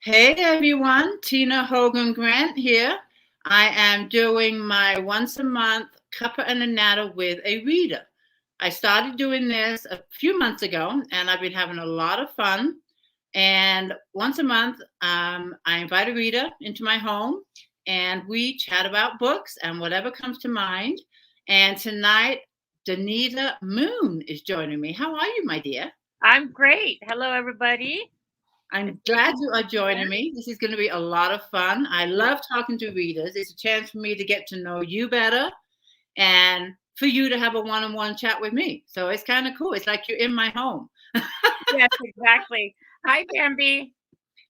Hey everyone, Tina Hogan Grant here. I am doing my once a month Cuppa and a Natter with a reader. I started doing this a few months ago and I've been having a lot of fun. And once a month, I invite a reader into my home and we chat about books and whatever comes to mind. And tonight, Danita Moon is joining me. How are you, my dear? I'm great. Hello, everybody. It's I'm good to glad you are be joining here. me. This is going to be a lot of fun. I Yeah. love talking to readers. It's a chance for me to get to know you better and for you to have a one on one chat with me. So it's kind of cool. It's like you're in my home. Yes, exactly. Hi, Bambi.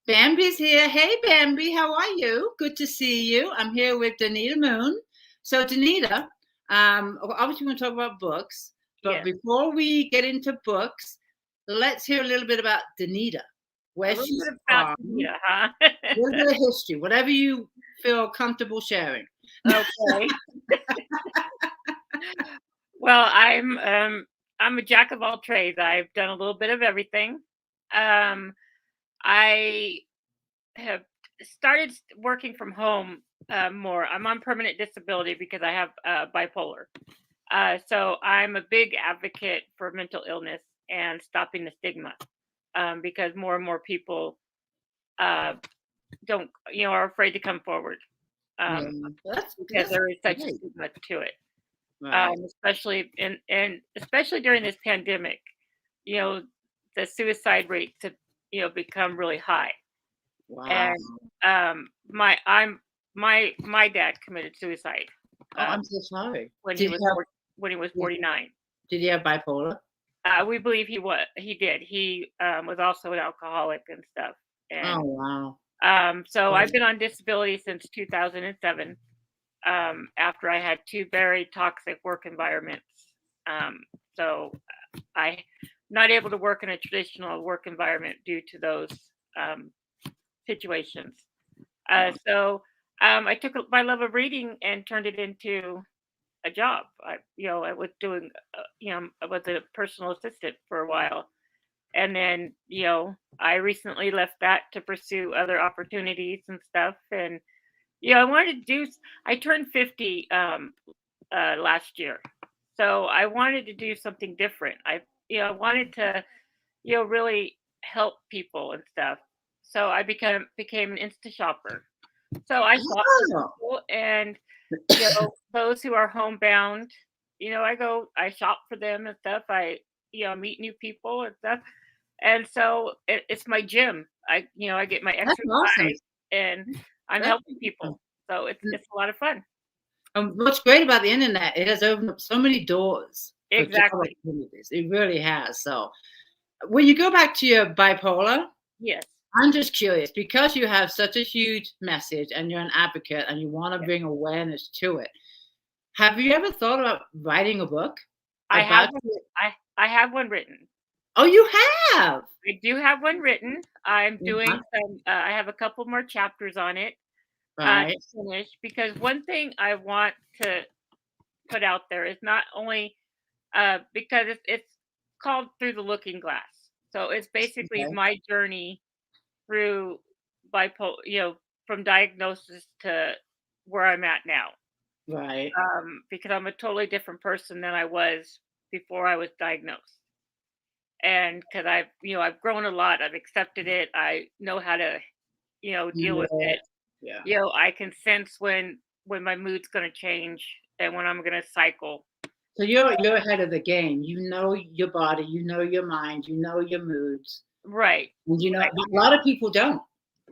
Bambi's here. Hey, Bambi, how are you? Good to see you. I'm here with Danita Moon. So, Danita, obviously, we're going to talk about books. But Yes, before we get into books, let's hear a little bit about Danita, a where little she's bit about from. Danita, huh? A little bit of history, whatever you feel comfortable sharing. Okay. Well, I'm a jack of all trades. I've done a little bit of everything. Um, I have started working from home more. I'm on permanent disability because I have bipolar. So I'm a big advocate for mental illness and stopping the stigma because more and more people uh, don't, are afraid to come forward Yeah, um, because that's there is such a great. stigma to it, Right. especially and especially during this pandemic. You know, the suicide rates have become really high, Wow. and my dad committed suicide Oh, uh, I'm so sorry. when he was when he was Did 49. did he have bipolar? We believe he did. He was also an alcoholic and stuff, Oh, and wow. so Oh, I've been on disability since 2007. After I had two very toxic work environments. Um, so I'm not able to work in a traditional work environment due to those um, situations. So I took my love of reading and turned it into a job. I was doing, I was a personal assistant for a while. And then, I recently left that to pursue other opportunities and stuff. And, I wanted to I turned 50 last year. So I wanted to do something different. I wanted to, really help people and stuff. So I became an Insta shopper. So I shop for oh, people and, those who are homebound, I shop for them and stuff. Meet new people and stuff. And so it's my gym. I get my that's awesome. exercise and I'm That's helping awesome. people. So it's a lot of fun. What's great about the internet, it has opened up so many doors for job Exactly. opportunities. It really has. So, when you go back to your bipolar, Yes. I'm just curious because you have such a huge message and you're an advocate and you want to Yes. bring awareness to it. Have you ever thought about writing a book I have about one. it? I have one written. Oh, you have? I do have one written. I'm doing Uh-huh. some. I have a couple more chapters on it to Right. finish because one thing I want to put out there is not only because it's called Through the Looking Glass. So it's basically Okay. my journey through bipolar, from diagnosis to where I'm at now. Right. Because I'm a totally different person than I was before I was diagnosed. And because I've grown a lot, I've accepted it. I know how to, deal with Yeah. it. Yeah. I can sense when my mood's going to change and when I'm going to cycle. So you're ahead of the game. You know your body, you know your mind, you know your moods, Right. and you know Right. a lot of people don't.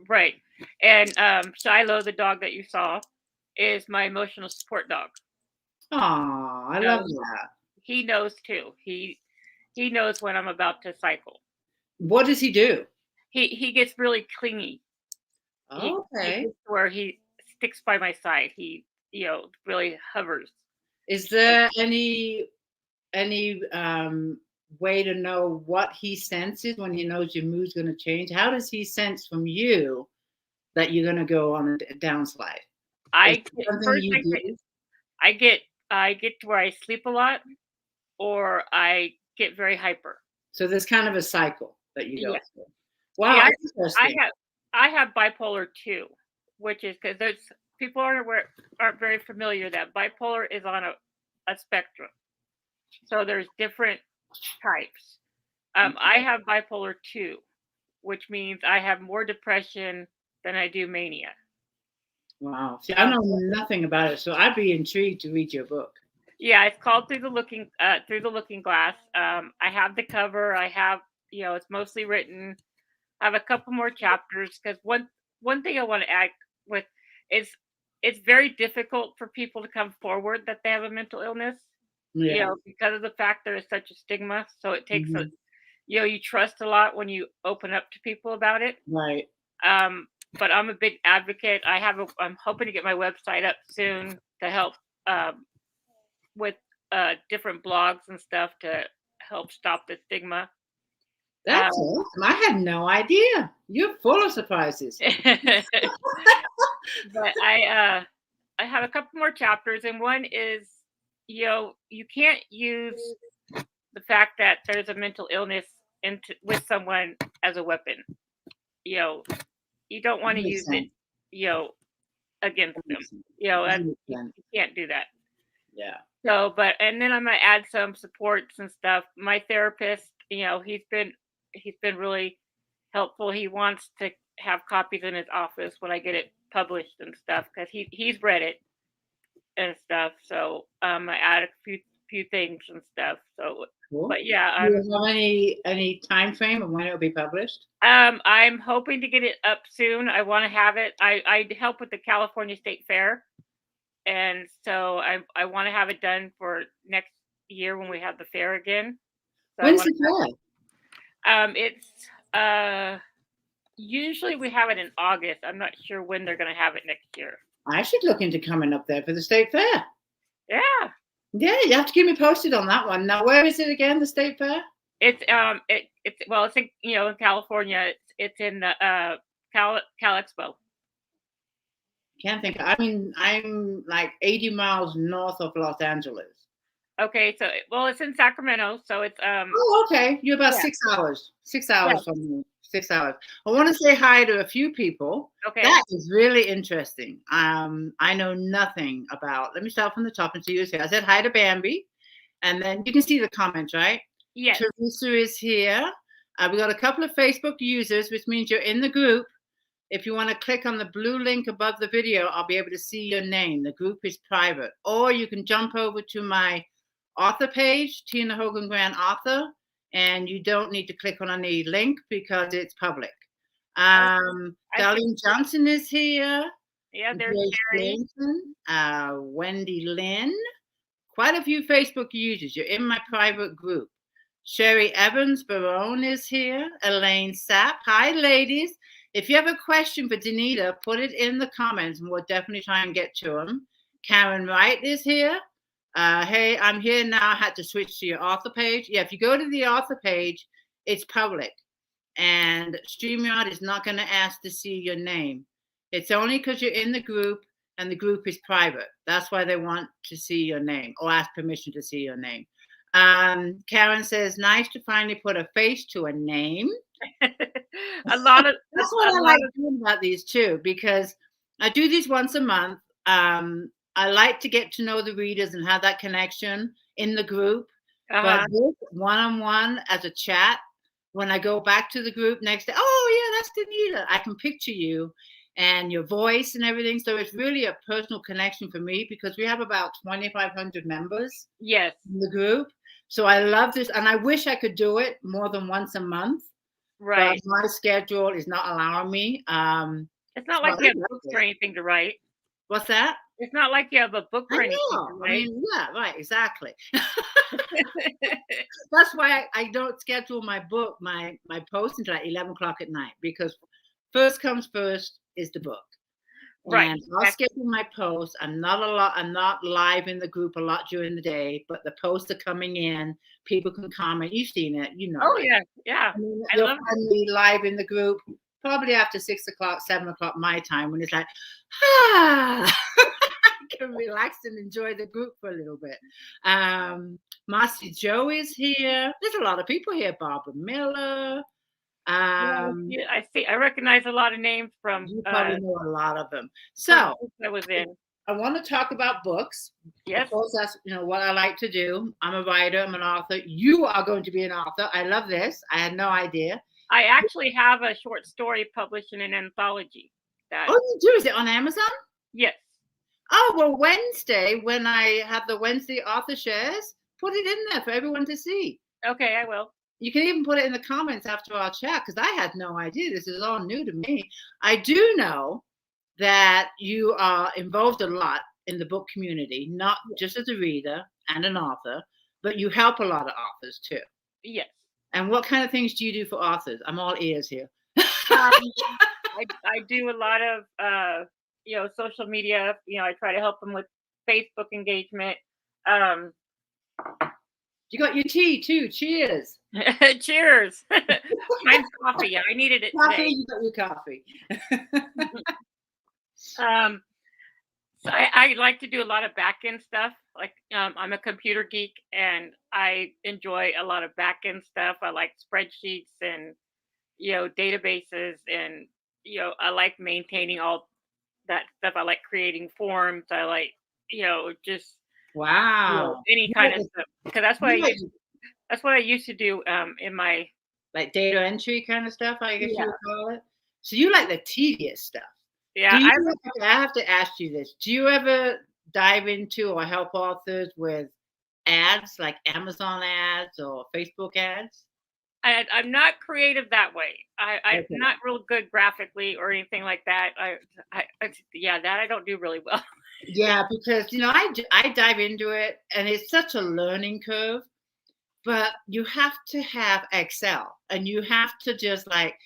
Right. And Shiloh, the dog that you saw, is my emotional support dog. Aw, I love So that. he knows too. He knows when I'm about to cycle. What does he do? He gets really clingy. He Okay. gets to where he sticks by my side. He really hovers. Is And there any way to know what he senses when he knows your mood's going to change? How does he sense from you that you're going to go on a downslide? Is I it get, something first you do? I get I get to where I sleep a lot or I get very hyper. So there's kind of a cycle that you go Yeah. through. See, Wow, I interesting. have. I have bipolar 2, which is because there's people aren't very familiar that bipolar is on a spectrum. So there's different types. I have bipolar 2, which means I have more depression than I do mania. Wow. See, I know nothing about it, so I'd be intrigued to read your book. Yeah, it's called Through the Looking Glass. I have the cover. I have, it's mostly written. I have a couple more chapters because one thing I want to add with is it's very difficult for people to come forward that they have a mental illness. Yeah. Because of the fact there is such a stigma. So it takes Mhm. you trust a lot when you open up to people about it. Right. But I'm a big advocate. I'm hoping to get my website up soon to help with different blogs and stuff to help stop the stigma. That's awesome. I had no idea. You're full of surprises. But I have a couple more chapters, and one is, you can't use the fact that there's a mental illness with someone as a weapon. You don't want to use it, against them. You can't do that. Yeah. So, and then I'm gonna add some supports and stuff. My therapist, he's been really helpful. He wants to have copies in his office when I get it published and stuff because he's read it and stuff. So I add a few things and stuff. So, Cool. but yeah, do you have any time frame of when it will be published? I'm hoping to get it up soon. I want to have it. I help with the California State Fair, and so I want to have it done for next year when we have the fair again. So When's the fair? It's usually we have it in August. I'm not sure when they're going to have it next year. I should look into coming up there for the state fair. Yeah. Yeah, you have to keep me posted on that one. Now, where is it again? The state fair? It's it's in in California. It's in the Cal Expo. Can't think. I mean, I'm like 80 miles north of Los Angeles. Okay, so it's in Sacramento, so it's Oh, okay. You're about 6 hours. 6 hours from me. 6 hours. I want to say hi to a few people. Okay. That is really interesting. I know nothing about. Let me start from the top and see who's here. I said hi to Bambi, and then you can see the comments, right? Yes. Teresa is here. We got a couple of Facebook users, which means you're in the group. If you want to click on the blue link above the video, I'll be able to see your name. The group is private. Or you can jump over to my author page, Tina Hogan Grant Author, and you don't need to click on any link because it's public. Darlene Johnson is here. Yeah, there's Sherry. Wendy Lynn. Quite a few Facebook users. You're in my private group. Sherry Evans Barone is here. Elaine Sapp. Hi, ladies. If you have a question for Danita, put it in the comments and we'll definitely try and get to them. Karen Wright is here. Hey, I'm here now. I had to switch to your author page. Yeah, if you go to the author page, it's public. And StreamYard is not going to ask to see your name. It's only because you're in the group and the group is private. That's why they want to see your name or ask permission to see your name. Karen says, nice to finally put a face to a name. That's what I like doing about these too, because I do these once a month. I like to get to know the readers and have that connection in the group. But this one-on-one as a chat, when I go back to the group next day, oh yeah, that's Danita. I can picture you and your voice and everything. So it's really a personal connection for me because we have about 2,500 members. Yes. In the group. So I love this, and I wish I could do it more than once a month. Right. But my schedule is not allowing me. It's not like you have books or anything to write. What's that? It's not like you have a book or anything to write. I mean, yeah, right, exactly. That's why I don't schedule my book, my post until like 11 o'clock at night, because first comes first is the book. Right. And I'll schedule my posts. I'm not live in the group a lot during the day, but the posts are coming in. People can comment. You've seen it, you know. Oh, right? yeah, yeah. I mean, you'll find me live in the group probably after 6 o'clock, 7 o'clock my time, when it's like, I can relax and enjoy the group for a little bit. Marcy Joe is here. There's a lot of people here. Barbara Miller. Yeah, I see. I recognize a lot of names from You probably know a lot of them. from So groups I was in. I want to talk about books. Yes. Of course, that's what I like to do. I'm a writer. I'm an author. You are going to be an author. I love this. I had no idea. I actually have a short story published in an anthology. That Oh, you do? Is it on Amazon? yes. Oh, well, Wednesday, when I have the Wednesday author shares, put it in there for everyone to see. Okay, I will. You can even put it in the comments after our chat because I had no idea. This is all new to me. I do know that you are involved a lot in the book community, not just as a reader and an author, but you help a lot of authors too. Yes. And what kind of things do you do for authors? I'm all ears here. I do a lot of social media. I try to help them with Facebook engagement. You got your tea too. Cheers. Cheers. Mine's coffee. I needed it Coffee, today. you got your coffee. So I like to do a lot of back end stuff. Like I'm a computer geek and I enjoy a lot of back end stuff. I like spreadsheets and databases and I like maintaining all that stuff. I like creating forms. I like just Wow. any kind of stuff because that's what I used to do in my like data entry kind of stuff, I guess Yeah. you would call it. So you like the tedious stuff. yeah. I have to ask you this. Do you ever dive into or help authors with ads like Amazon ads or Facebook ads? I'm not creative that way. I'm Okay. not real good graphically or anything like that. That I don't do really well. Yeah, because I dive into it and it's such a learning curve, but you have to have Excel and you have to just like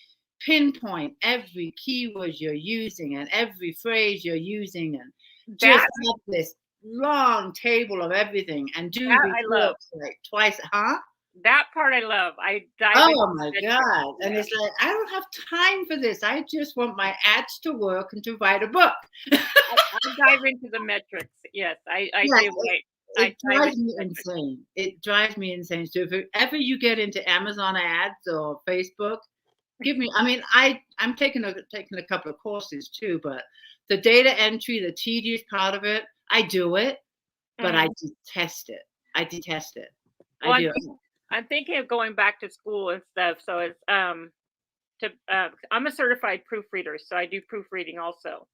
pinpoint every keyword you're using and every phrase you're using and just have this long table of everything and do I love. like twice, huh? That part I love. I dive Oh my into God. And Yeah. it's like, I don't have time for this. I just want my ads to work and to write a book. I dive into the metrics. Yes, I Yeah, do. It drives me insane. It drives me insane. So if ever you get into Amazon ads or Facebook, I'm taking a couple of courses too, but the data entry, the tedious part of it, I do it, but I detest it. I detest it. Well, I do. I'm thinking of going back to school and stuff. So it's I'm a certified proofreader, so I do proofreading also.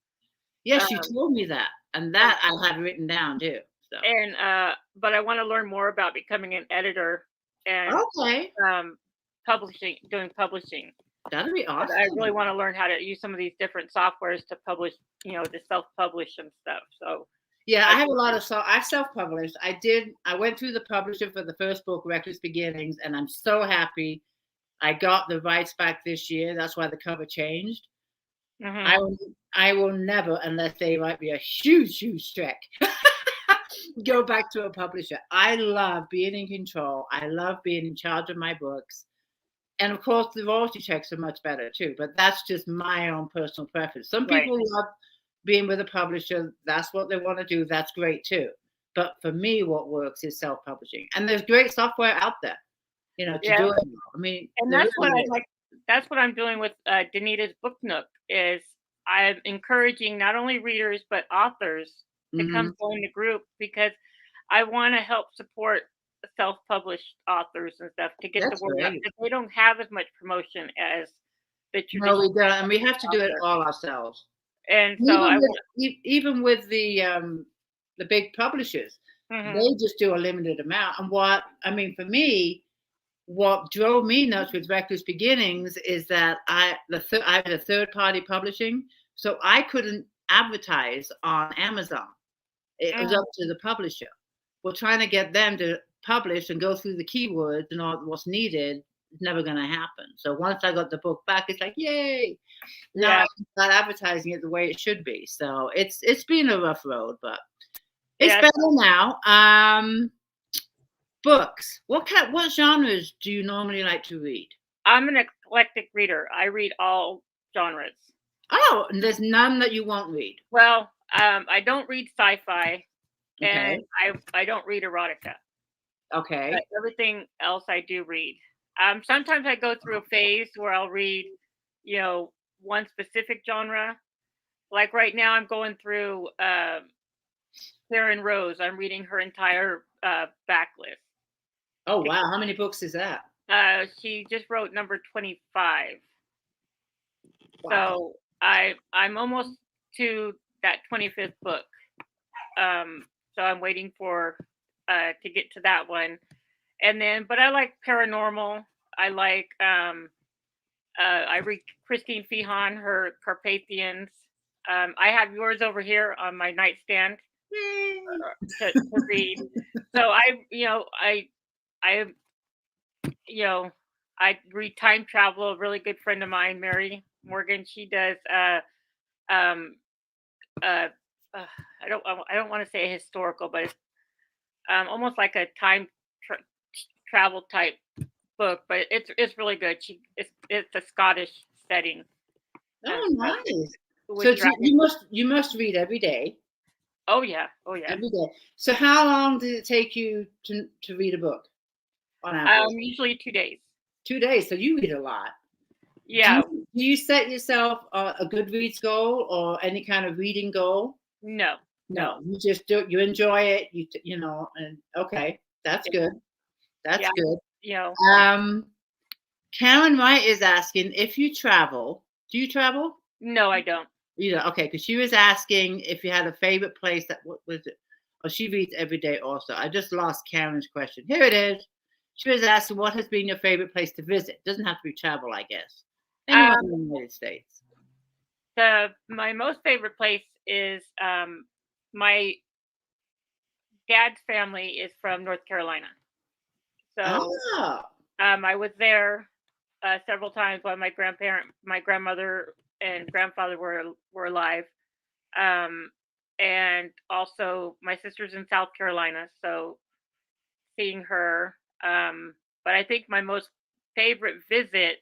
Yes, you told me that, and that I had written down too. So. And but I want to learn more about becoming an editor and doing publishing. That'd be awesome. I really want to learn how to use some of these different softwares to publish, to self-publish and stuff. So yeah, I have a lot of I self-published. I went through the publisher for the first book, Reckless Beginnings, and I'm so happy I got the rights back this year. That's why the cover changed. I will never, unless they write me a huge check, go back to a publisher. I love being in control. I love being in charge of my books. And of course, the royalty checks are much better too, but that's just my own personal preference. Some people love being with a publisher. That's what they want to do. That's great too. But for me, what works is self-publishing. And there's great software out there, to do it. I mean, and that's what I like. That's what I'm doing with Danita's Book Nook. Is I'm encouraging not only readers but authors to come join the group because I want to help support self-published authors and stuff to get the word out. They don't have as much promotion as the traditional. No, we don't, and we have to do it all ourselves. And so even with the big publishers, they just do a limited amount. And for me, what drove me nuts with Reckless Beginnings is that I had a third-party publishing, so I couldn't advertise on Amazon. It was up to the publisher. We're trying to get them to publish and go through the keywords and all what's needed. It's never going to happen. So once I got the book back, it's like, yay! Now I can start advertising it the way it should be. So it's been a rough road, but it's better now. Books. What genres do you normally like to read? I'm an eclectic reader. I read all genres. Oh, and there's none that you won't read. Well, I don't read sci-fi, and I don't read erotica. Okay. But everything else I do read. Sometimes I go through a phase where I'll read, one specific genre. Like right now, I'm going through Karen Rose. I'm reading her entire backlist. Oh wow, how many books is that? She just wrote number 25. Wow. So I'm almost to that 25th book. So I'm waiting for to get to that one. And then, but I like paranormal. I like I read Christine Feehan, her Carpathians. I have yours over here on my nightstand to read. So I I read time travel. A really good friend of mine, Mary Morgan, she does um uh, uh I don't want to say historical, but it's almost like a time tra- travel type book, but it's really good. It's a Scottish setting. Oh, nice. With So you must read every day. oh yeah, Every day. So how long did it take you to read a book on average? Usually 2 days. 2 days. So you read a lot. Yeah. Do you set yourself a Goodreads goal or any kind of reading goal? No. You just do. You enjoy it. And okay, that's good. That's Yeah. good. Karen Wright is asking if you travel. Do you travel? No, I don't. Okay, because she was asking if you had a favorite place what was it? Oh, she reads every day also. I just lost Karen's question. Here it is. She was asking what has been your favorite place to visit. Doesn't have to be travel, I guess. Anywhere in the United States. My most favorite place is my dad's family is from North Carolina. So I was there several times while my grandmother and grandfather were alive. And also my sister's in South Carolina, so seeing her. But I think my most favorite visit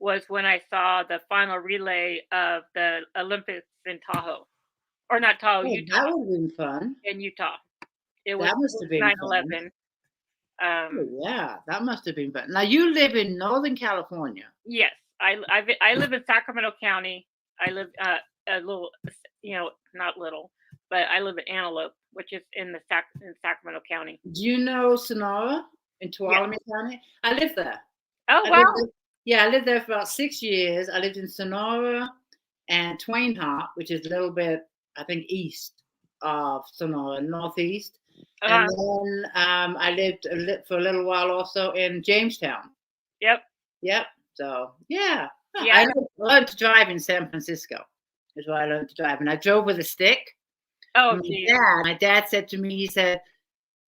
was when I saw the final relay of the Olympics in Tahoe, or not Tahoe, Oh, Utah. that would have been fun. In Utah, That must have been 9/11. Oh, yeah, that must have been fun. Now you live in Northern California. Yes, I live in Sacramento County. I live a little, not little, but I live in Antelope, which is in Sacramento County. Do you know Sonora in Tuolumne County? I live there. Oh wow! I lived there for about 6 years. I lived in Sonora and Twain Hop, which is a little bit, I think, east of Sonora, northeast. And then I lived for a little while also in Jamestown. Yep. So yeah. I learned to drive in San Francisco. Is where I learned to drive, and I drove with a stick. Oh, my dad said to me, he said,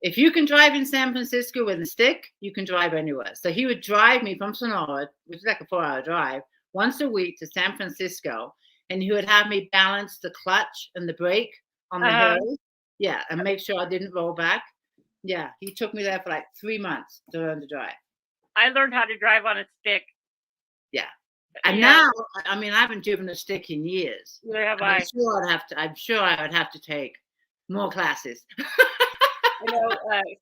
if you can drive in San Francisco with a stick, you can drive anywhere. So he would drive me from Sonora, which is like a 4-hour drive, once a week to San Francisco, and he would have me balance the clutch and the brake on the hill. Yeah, and make sure I didn't roll back. Yeah, he took me there for like 3 months to learn to drive. I learned how to drive on a stick. Yeah. And now, I haven't driven a stick in years. Neither have I. I'm sure I would have to take more classes.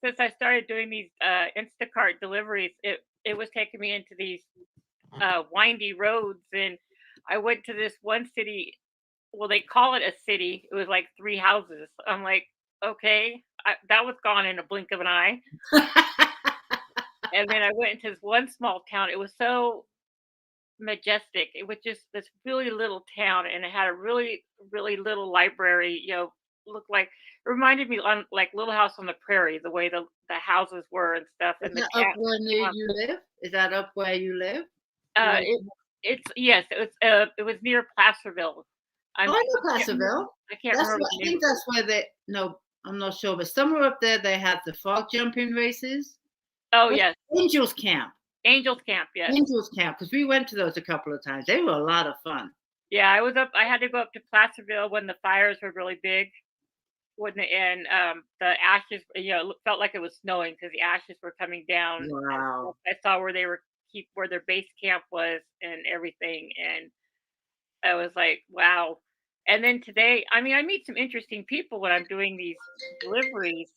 Since I started doing these Instacart deliveries, it was taking me into these windy roads, and I went to this one city. Well, they call it a city. It was like 3 houses. I'm like, okay, that was gone in a blink of an eye. And then I went into this one small town. It was so majestic. It was just this really little town, and it had a really, really little library. Looked like, it reminded me on like Little House on the Prairie, the way the houses were and stuff. Is that up where you live? Is that up where you live? Yes. It was near Placerville. I know Placerville. I can't remember. I think that's where I'm not sure, but somewhere up there they have the frog jumping races. Oh yes, Angels Camp. Angels Camp, yes. Angels Camp, because we went to those a couple of times. They were a lot of fun. Yeah, I had to go up to Placerville when the fires were really big. And the ashes, felt like it was snowing because the ashes were coming down. Wow. I saw where where their base camp was and everything, and I was like, wow. And then today, I meet some interesting people when I'm doing these deliveries.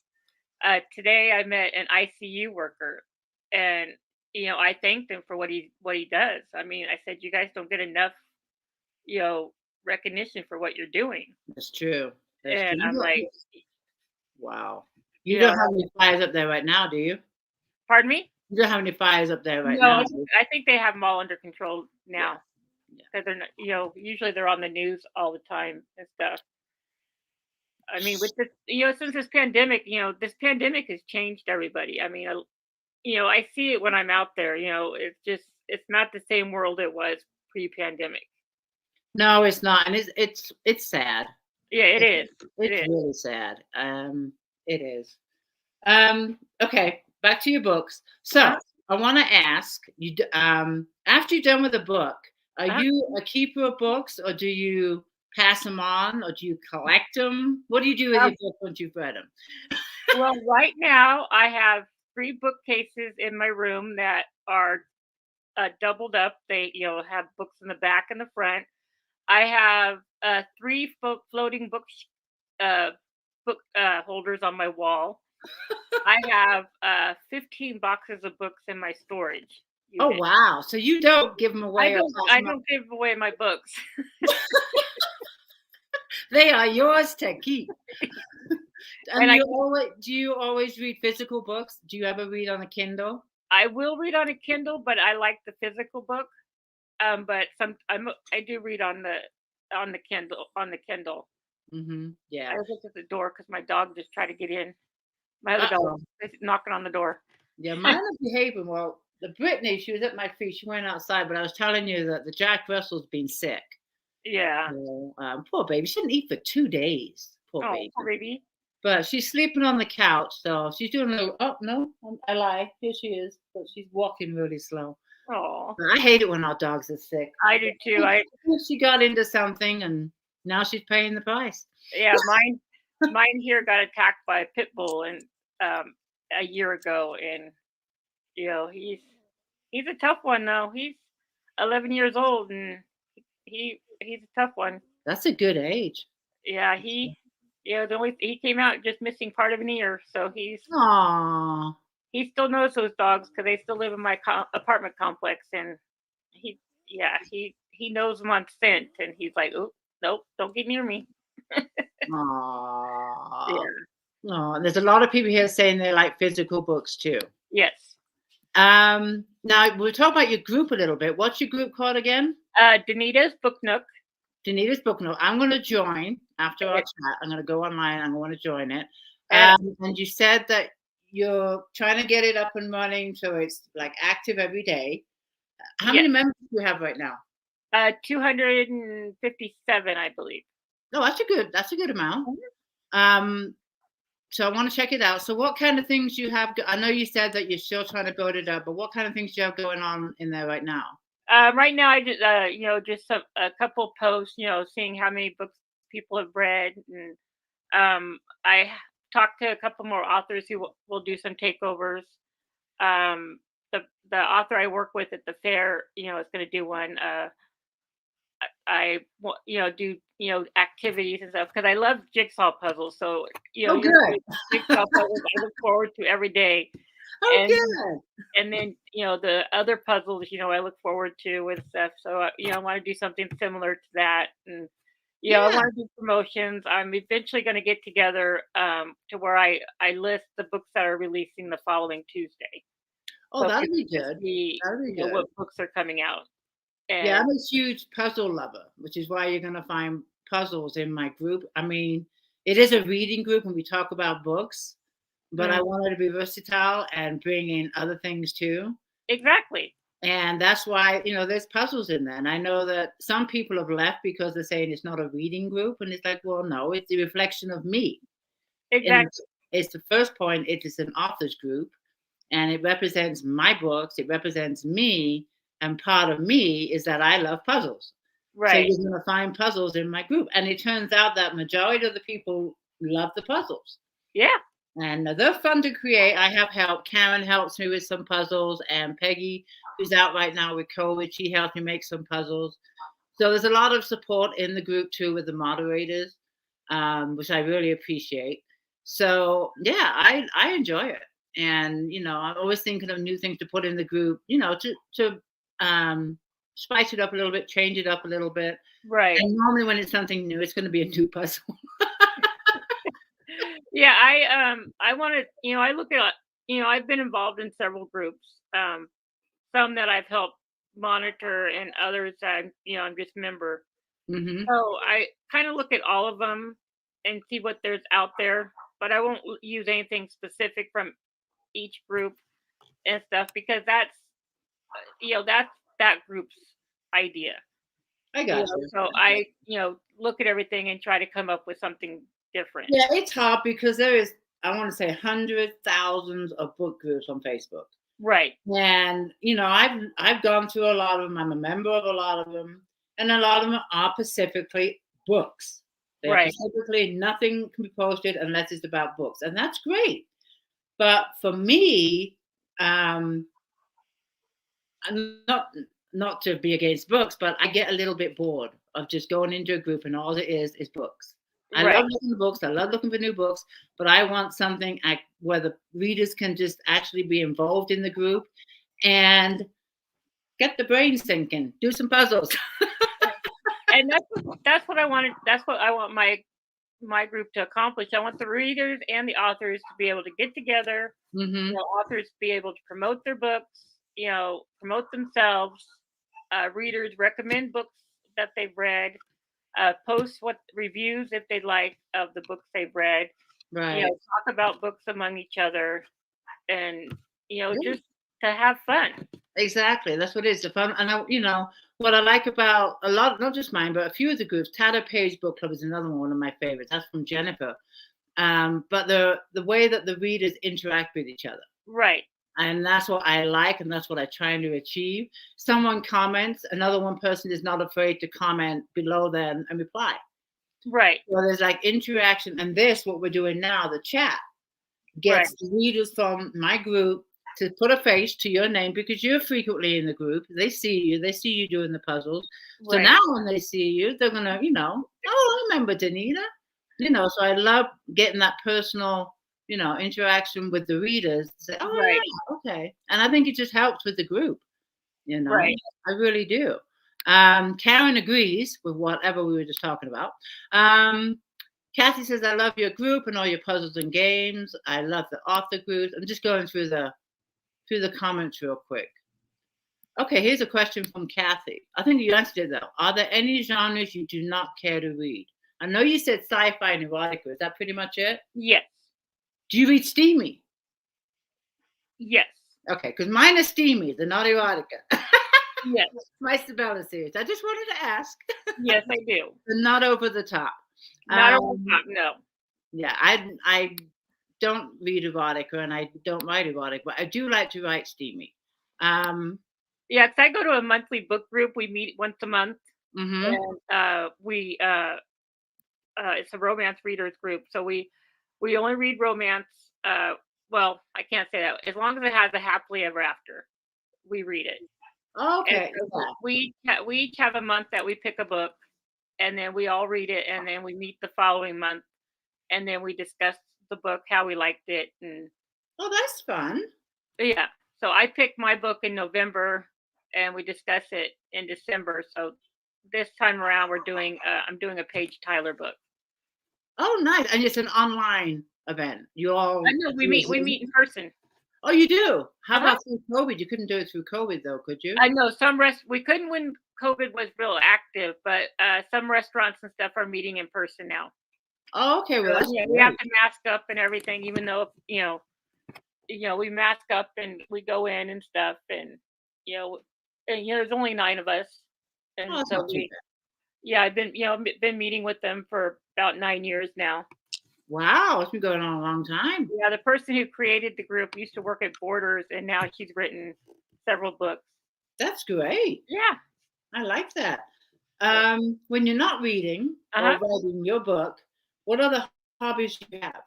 Today I met an ICU worker, and I thanked him for what he does. I mean, I said, "You guys don't get enough, you know, recognition for what you're doing." That's true. That's true. And I'm like, Wow. You you don't know, have any fires up there right now, do you? pardon me? You don't have any fires up there right No, now, do you? I think they have them all under control Yeah. now Yeah. because they're not, usually they're on the news all the time and stuff. I mean, with this, since this pandemic has changed everybody. I mean, I see it when I'm out there. It's not the same world it was pre-pandemic. No, it's not, and it's sad. Yeah, it It's is. It it's is. really sad. It is. Okay, back to your books. So Uh-huh. I want to ask you, after you're done with a book, are Uh-huh. you a keeper of books, or do you pass them on, or do you collect them? What do you do with your Um, books once you've read them? well, right now I have three bookcases in my room that are doubled up. They, have books in the back and the front. I have three floating uh, book holders on my wall. I have 15 boxes of books in my storage Oh unit. wow! So you don't give them I away or don't pass I them on? don't give away my books. They are yours to keep. And And do you always read physical books? Do you ever read on a Kindle? I will read on a Kindle, but I like the physical book. But I do read on the Kindle. I Yeah. look at the door because my dog just tried to get in. My other dog Uh-oh. is knocking on the door. Yeah, mine are behaving well. The Brittany, she was at my feet. She went outside, but I was telling you that the Jack Russell's been sick. Yeah. So, poor baby. She didn't eat for 2 days. Poor Oh, baby. poor baby. But she's sleeping on the couch, so she's doing a little. Oh no, I lie. Here she is, but she's walking really slow. Oh, But I hate it when our dogs are sick. I do too. She got into something, and now she's paying the price. Yeah, mine here got attacked by a pit bull and um a year ago, and he's a tough one though. He's 11 years old, and he's a tough one. That's a good age. Yeah, he came out just missing part of an ear, so Aww. he still knows those dogs because they still live in my apartment complex, and he yeah he knows them on scent, and he's like, oh nope, don't get near me. Aww. Yeah. Oh, there's a lot of people here saying they like physical books too. Yes. Now we'll talk about your group a little bit. What's your group called again? Danita's Book Nook. Danita's Book Note. I'm going to join after our Okay. chat. I'm going to go online. I'm going to join it. And And you said that you're trying to get it up and running so it's like active every day. How yes, many members do you have right now? 257, I believe. Oh, that's a good amount. Mhm. Um, so I want to check it out. So what kind of things you have? I know you said that you're still trying to build it up, but what kind of things do you have going on in there right now? Right now, I just just a couple posts, seeing how many books people have read, and I talked to a couple more authors who will do some takeovers. Um, the author I work with at the fair, is going to do one. Do activities and stuff because I love jigsaw puzzles. So Oh, good. jigsaw puzzles I look forward to every day, Oh, and good. and then the other puzzles I look forward to with stuff. So I want to do something similar to that, and I Yeah. want to do promotions. I'm eventually going to get together to where I list the books that are releasing the following Tuesday, Oh, so that'll people be can good. see That'll be good. what books are coming out. Yeah, And I'm a huge puzzle lover, which is why you're going to find puzzles in my group. I mean, it is a reading group and we talk about books, but I mm, wanted to be versatile and bring in other things too. exactly, And that's why, there's puzzles in there. And I know that some people have left because they're saying it's not a reading group. And it's like, well, no, it's a reflection of me. And exactly, it's the first point, it is an author's group and it represents my books, it represents me. And part of me is that I love puzzles. So right, you're going to find puzzles in my group. And it turns out that majority of the people love the puzzles. yeah, And they're fun to create. I have help. Karen helps me with some puzzles, and Peggy, who's out right now with COVID, she helps me make some puzzles. So there's a lot of support in the group too with the moderators, which I really appreciate. So yeah, I enjoy it. And I'm always thinking of new things to put in the group, to spice it up a little bit, change it up a little bit. Right. And normally when it's something new, it's going to be a new puzzle. Yeah, I want to, I look at, I've been involved in several groups, some that I've helped monitor and others I'm just a member. Hmm. So I kind of look at all of them and see what there's out there, but I won't use anything specific from each group and stuff because that's that group's idea. I got you. So I, look at everything and try to come up with something different. Yeah, it's hard because there is, I want to say, hundreds, thousands of book groups on Facebook. Right. And I've gone through a lot of them. I'm a member of a lot of them, and a lot of them are specifically books. They're Right. specifically nothing can be posted unless it's about books, and that's great. But for me, I'm not to be against books, but I get a little bit bored of just going into a group and all it is books. I Right. love looking for books. I love looking for new books, but I want something where the readers can just actually be involved in the group and get the brains thinking, do some puzzles. And that's what I wanted. That's what I want my group to accomplish. I want the readers and the authors to be able to get together. Hmm. Authors to be able to promote their books. Promote themselves. Readers recommend books that they've read. Post what reviews if they'd like of the books they've read. Right. Talk about books among each other, and just to have fun. Exactly. That's what it is. The fun, and what I like about a lot, not just mine, but a few of the groups. Tatter Page Book Club is another one of my favorites. That's from Jennifer. But the way that the readers interact with each other. Right. And that's what I like, and that's what I try to achieve. Someone comments, another one person is not afraid to comment below them and reply. Right. So there's like interaction, and what we're doing now, the chat gets Right. the readers from my group to put a face to your name because you're frequently in the group. They see you doing the puzzles. So Right. now when they see you, they're gonna, oh, I remember Danita. So I love getting that personal, interaction with the readers. Say, oh Right. yeah, okay. And I think it just helps with the group, Right. I really do. Karen agrees with whatever we were just talking about. Kathy says, I love your group and all your puzzles and games. I love the author groups. I'm just going through the comments real quick. Okay, here's a question from Kathy. I think you answered it though. Are there any genres you do not care to read? I know you said sci-fi and erotica. Is that pretty much it? Yes. Do you read steamy? Yes. Okay, because mine is steamy. They're not erotica. Yes. My Sabella series. I just wanted to ask. Yes, I do. They're not over the top. Not over the top, no. Yeah, I don't read erotica and I don't write erotic, but I do like to write steamy. Yeah, 'cause I go to a monthly book group. We meet once a month, Mm-hmm. and it's a romance readers group. So we only read romance. Well, I can't say that. As long as it has a happily ever after, we read it. Okay. And so we each have a month that we pick a book, and then we all read it, and then we meet the following month, and then we discuss the book, how we liked it, and Oh, that's fun. yeah. So I picked my book in November, and we discuss it in December. So this time around, I'm doing a Paige Tyler book. Oh, nice. And it's an online event. You all. I know we meet in person. Oh, you do? How Uh-huh. about through COVID? You couldn't do it through COVID though, could you? I know we couldn't when COVID was real active, but some restaurants and stuff are meeting in person now. Oh, okay. Well, that's Yeah, we have to mask up and everything, even though we mask up and we go in and stuff, and there's only 9 of us, and Oh, that's so not too bad. I've been meeting with them for about 9 years now. Wow, it's been going on a long time. Yeah, the person who created the group used to work at Borders, and now she's written several books. That's great. Yeah. I like that. When you're not reading or writing your book, what other hobbies do you have?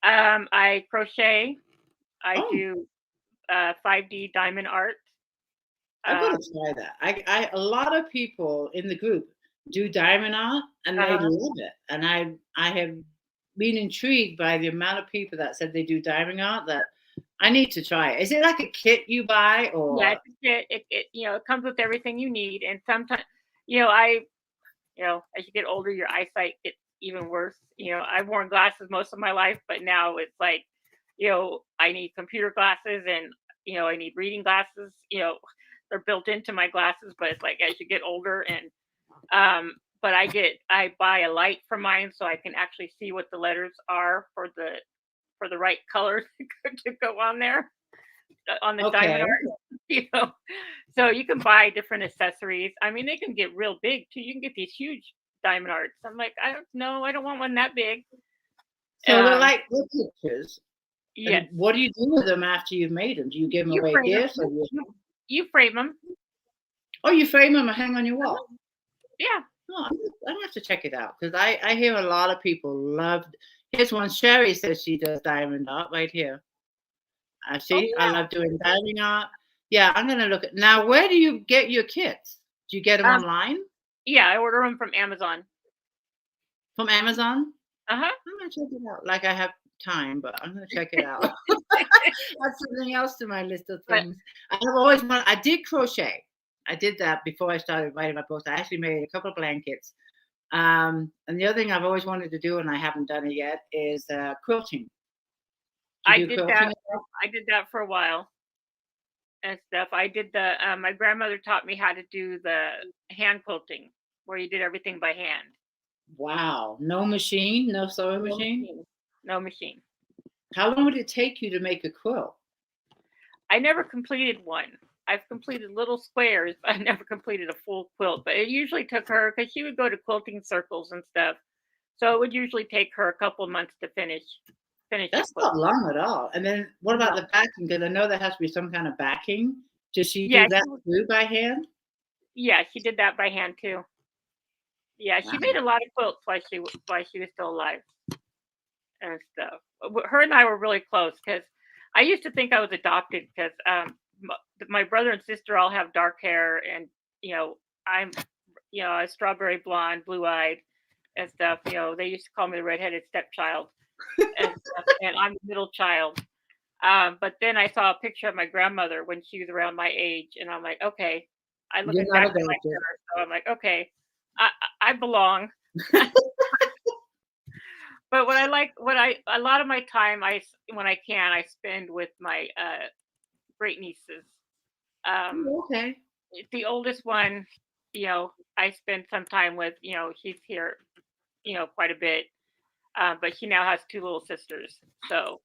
I crochet. I Oh. do 5D diamond art. I'm gonna try that. A lot of people in the group do diamond art and they love it. And I have been intrigued by the amount of people that said they do diamond art that I need to try it. Is it like a kit you buy Yeah, or? it's a kit. It comes with everything you need, and sometimes, as you get older, your eyesight gets even worse. I've worn glasses most of my life, but now it's like, I need computer glasses, and I need reading glasses. They're built into my glasses, but it's like as you get older, and but I buy a light for mine so I can actually see what the letters are for the right color to go on there on the Okay. diamond art. you know. So you can buy different accessories. I mean, they can get real big too. You can get these huge diamond arts. I'm like, I don't know, I don't want one that big. So they're Um, like the pictures. yes, And what do you do with them after you've made them? Do you give them you away frame them. gifts or You frame them. oh, you frame them and hang on your wall? Yeah. Oh, I'm gonna have to check it out because I hear a lot of people love. Here's one. Sherry says she does diamond art right here. I Oh see. I yeah. love doing diamond art. Yeah, I'm gonna look at now. Where do you get your kits? Do you get them Um, online yeah. I order them from Amazon. from Amazon? Uh huh. I'm gonna check it out. Like I have time, but I'm gonna check it out. Add something else to my list of But things. I did crochet. I did that before I started writing my books. I actually made a couple of blankets. And the other thing I've always wanted to do, and I haven't done it yet, is quilting. Do I you do did quilting that. at all? I did that for a while and stuff. I did my grandmother taught me how to do the hand quilting, where you did everything by hand. Wow. No machine, no sewing No machine? machine. No machine. How long would it take you to make a quilt? I never completed one. I've completed little squares, but I never completed a full quilt. But it usually took her because she would go to quilting circles and stuff. So it would usually take her a couple of months to finish a That's quilt. not long at all. And then what about No. the backing? Because I know there has to be some kind of backing. Does she Yeah, do that too by hand? she did that by hand too. Yeah, she made Wow. a lot of quilts while she was still alive and stuff. Her and I were really close because I used to think I was adopted because my brother and sister all have dark hair, and I'm a strawberry blonde, blue eyed and stuff. They used to call me the redheaded stepchild and stuff, and I'm the middle child. But then I saw a picture of my grandmother when she was around my age, and I'm like, okay, I look You're not exactly like adopted. her, so I'm like, okay, I belong. But a lot of my time, when I can, I spend with my great nieces. Um, Oh, okay. the oldest one, I spend some time with. She's here, quite a bit. But she now has two little sisters, so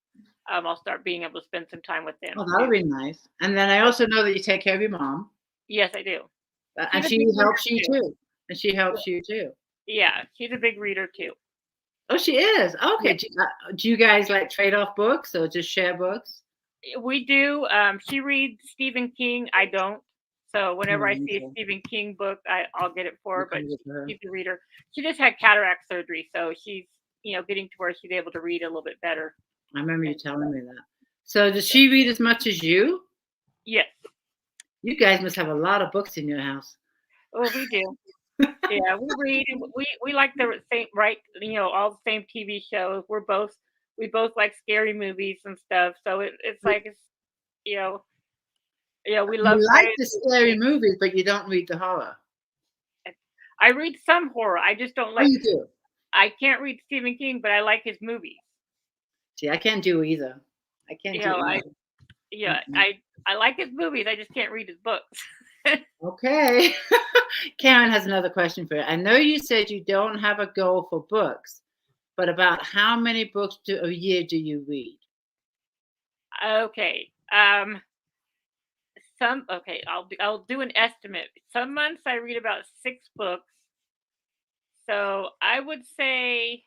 I'll start being able to spend some time with them Oh, that'll too. be nice. And then I also know that you take care of your mom, Yes, I do. and She's a she big reader helps you too. too. And she helps you too. Yeah, she's a big reader too. Oh, she is. Yeah, Okay. Do you guys like trade off books or just share books? we do. She reads Stephen King. I don't. So whenever I Mm, see a okay. Stephen King book, I'll get it for You her. But can give it to her. she's a reader. She just had cataract surgery, so she's getting to where she's able to read a little bit better. I remember you And telling me that. So does she read as much as you? yes, You guys must have a lot of books in your house. well, we do. Yeah, we read. And we like the same, right? All the same TV shows. We both like scary movies and stuff. So it's like you know we You love like science the fiction. scary movies, but you don't read the horror. I read some horror. I just don't Oh, like. you do. I can't read Stephen King, but I like his movies. See, I can't do either. I can't You do know, I either. yeah Mm-mm. I like his movies. I just can't read his books. Okay. Karen has another question for you. I know you said you don't have a goal for books, but about how many books a year do you read? Okay. I'll do an estimate. Some months I read about 6 books. So I would say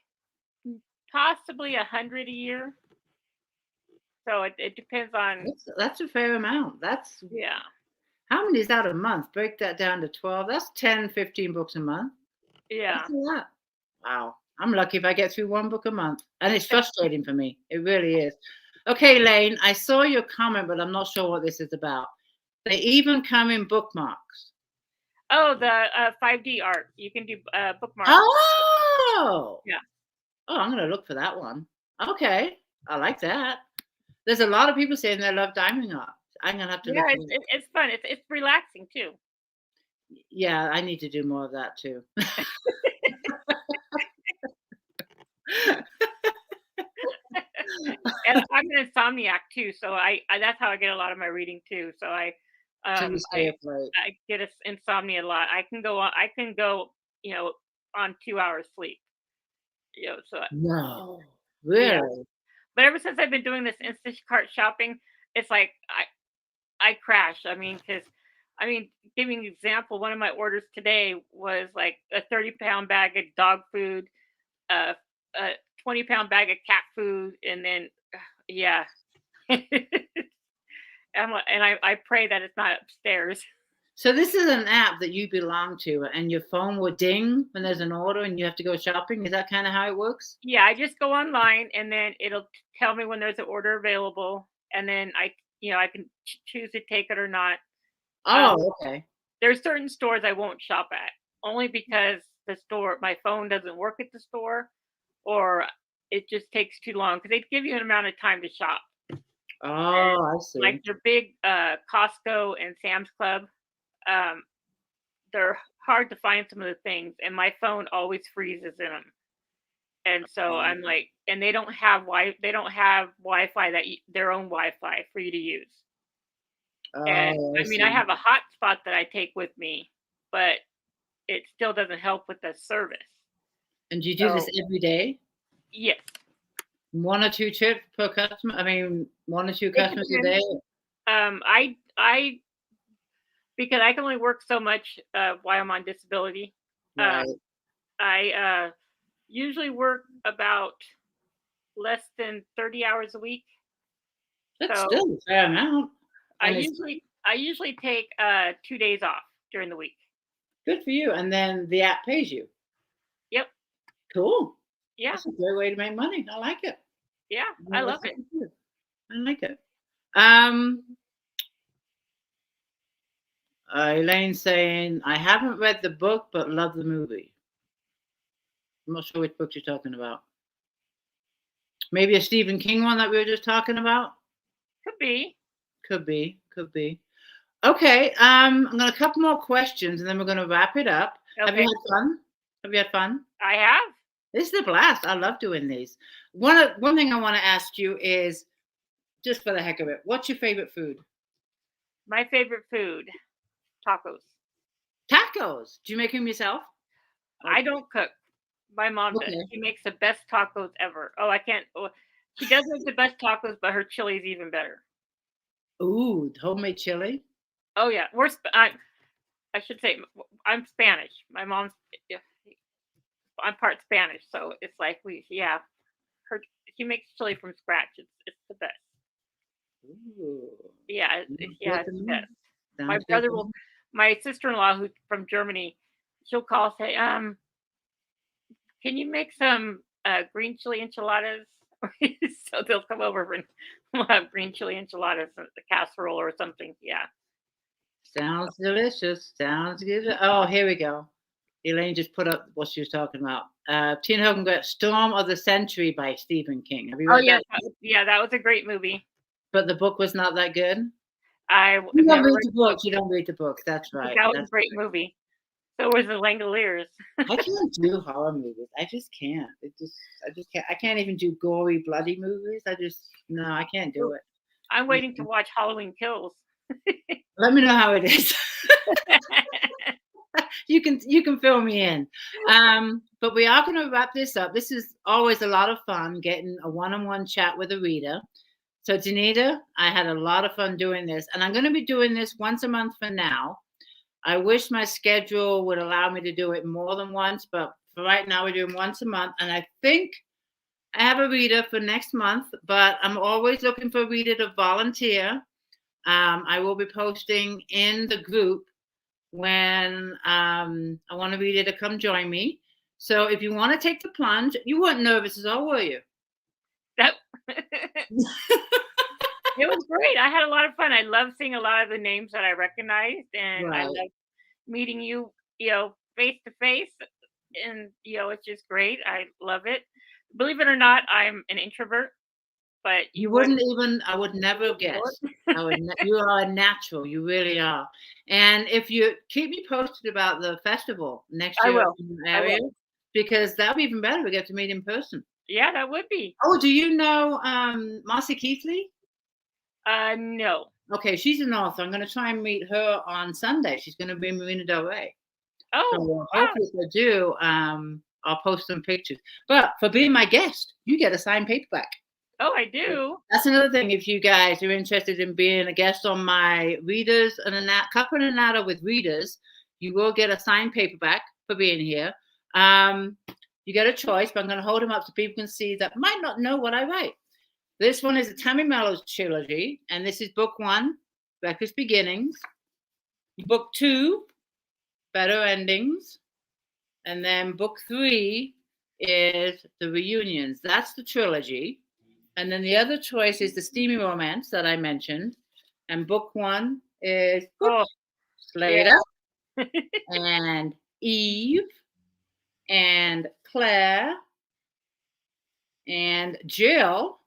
possibly 100 a year. So it depends on. That's a fair amount. That's Yeah, how many is that a month? Break that down to 12. That's 10, 15 books a month. yeah. That's a lot. Wow. I'm lucky if I get through one book a month. And it's frustrating for me. It really is. Okay, Lane, I saw your comment, but I'm not sure what this is about. They even come in bookmarks. Oh, the 5D art. You can do bookmarks. Oh, Yeah. oh, I'm going to look for that one. Okay. I like that. There's a lot of people saying they love diamond art. I'm gonna have to Yeah, look at it's it. it's fun. It's relaxing too. Yeah, I need to do more of that too. And I'm an insomniac too, so I that's how I get a lot of my reading too. So So you um stay I up late. I get insomnia a lot. I can go, you know, on 2 hours sleep. So No, yeah. really? But ever since I've been doing this Instacart shopping, it's like I crash. I mean, giving an example, one of my orders today was like a 30-pound bag of dog food, a 20-pound bag of cat food, and then yeah. And I pray that it's not upstairs. So this is an app that you belong to, and your phone will ding when there's an order and you have to go shopping. Is that kind of how it works? Yeah, I just go online and then it'll tell me when there's an order available, and then I can choose to take it or not. Um, Oh, okay. there's certain stores I won't shop at only because my phone doesn't work at the store, or it just takes too long because they give you an amount of time to shop. And Oh, I like see. their big Costco and Sam's Club, um, they're hard to find some of the things, and my phone always freezes in them. And so Oh, I'm like, and they don't have Wi-Fi their own Wi-Fi for you to use. And oh, I I mean, I see. have a hotspot that I take with me, but it still doesn't help with the service. And do you do this So every day? yes, One or two trips per customer? I mean, one or two it customers a day? depends. I because I can only work so much while I'm on disability. Right. Um, I usually work about less than 30 hours a week. That's So still a fair amount. I And it's usually I usually take 2 days off during the week. good for you. And then the app pays you. Yep. Cool. Yeah. That's a great way to make money. I like it. Yeah. I Yeah, love that's it. super good. I like it. Um, Elaine's saying, I haven't read the book, but love the movie. I'm not sure which book you're talking about. Maybe a Stephen King one that we were just talking about? Could be. Could be. Could be. Okay. I'm going to a couple more questions and then we're going to wrap it up. Have you Okay. had fun? Have you had fun? I have. This is a blast. I love doing these. One thing I want to ask you is, just for the heck of it, what's your favorite food? My favorite food, tacos. Tacos. Do you make them yourself? I Like, don't cook. My mom does. okay. She makes the best tacos ever. Oh, I can't. Oh, she does make the best tacos, but her chili is even better. Ooh, homemade chili. Oh yeah, I should say I'm Spanish. My mom's yeah, I'm part Spanish, so it's like yeah. Her She makes chili from scratch. It's the best. Ooh, Yeah, sounds yeah, good it's to the me. best. My Sounds good brother to will me. my sister-in-law who's from Germany, she'll call say, can you make some green chili enchiladas? So they'll come over and we'll have green chili enchiladas, a casserole or something. Yeah. Sounds delicious. Sounds good. Oh, here we go. Elaine just put up what she was talking about. Tina Hogan got Storm of the Century by Stephen King. Have you Oh read yes, that? yeah, that was a great movie. But the book was not that good. I've You don't never read read the the book, books. You don't read the books. That's but right. that was a That's great movie. So was the Langoliers. I can't do horror movies. I just can't. I just can't. I can't even do gory, bloody movies. No, I can't do it. I'm waiting to Mm-mm. watch Halloween Kills. Let me know how it is. You can fill me in. But we are going to wrap this up. This is always a lot of fun getting a one-on-one chat with a reader. So Danita, I had a lot of fun doing this, and I'm going to be doing this once a month for now. I wish my schedule would allow me to do it more than once, but for right now we're doing once a month, and I think I have a reader for next month, but I'm always looking for a reader to volunteer. I will be posting in the group when I want a reader to come join me. So if you want to take the plunge, you weren't nervous at all, were you? That It was great. I had a lot of fun. I love seeing a lot of the names that I recognized, and I Right. love meeting you, face to face. And it's just great. I love it. Believe it or not, I'm an introvert. but You wouldn't even, I would never guess. You are a natural. You really are. And if you keep me posted about the festival next I year will. in the area, because that'll be even better. We get to meet in person. Yeah, that would be. Oh, do you know Marcy Keithley? No. Okay, she's an author. I'm going to try and meet her on Sunday. She's going to be in Marina Del Rey. Oh, So wow. hopefully if I do, I'll post some pictures. But for being my guest, you get a signed paperback. Oh, I do. That's another thing. If you guys are interested in being a guest on my readers and Cuppa and a Natter with readers, you will get a signed paperback for being here. You get a choice, but I'm going to hold them up so people can see that might not know what I write. This one is a Tammy Mellows trilogy, and this is book 1, Reckless Beginnings. Book 2, Better Endings. And then book 3 is The Reunions. That's the trilogy. And then the other choice is the steamy romance that I mentioned. And book 1 is Slater and Eve and Claire and Jill.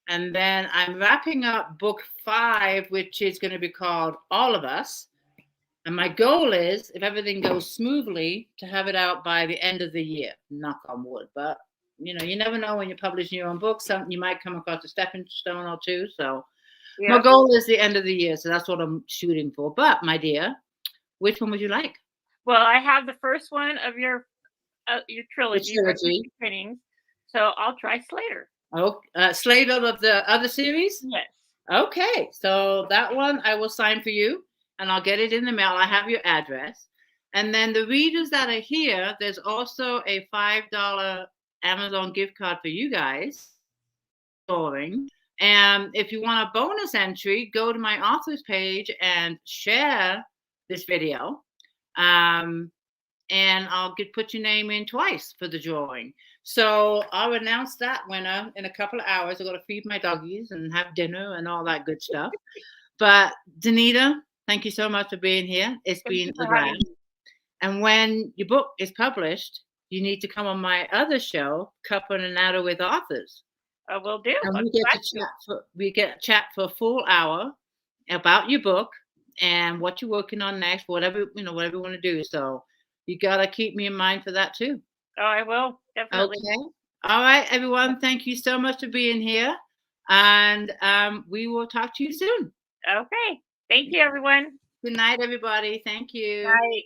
And then I'm wrapping up book 5, which is going to be called All of Us. And my goal is, if everything goes smoothly, to have it out by the end of the year. Knock on wood. But, you know, you never know when you're publishing your own book. You might come across a stepping stone or two. So my goal is the end of the year. So that's what I'm shooting for. But, my dear, which one would you like? Well, I have the first one of your trilogy. Beginnings, so I'll try Slater. Oh, Slater of the other series? Yes. Okay. So that one I will sign for you. And I'll get it in the mail. I have your address. And then the readers that are here, there's also a $5 Amazon gift card for you guys. And if you want a bonus entry, go to my authors page and share this video. And I'll put your name in twice for the drawing. So I'll announce that winner in a couple of hours. I've got to feed my doggies and have dinner and all that good stuff. But Danita, thank you so much for being here. It's been a blast. And when your book is published, you need to come on my other show, Cuppa and a Natter with Authors. I will do. And we get to chat for a full hour about your book and what you're working on next, whatever you want to do. So you gotta keep me in mind for that too. Oh, I will, definitely. Okay. All right, everyone. Thank you so much for being here. And we will talk to you soon. Okay. Thank you, everyone. Good night, everybody. Thank you. Bye.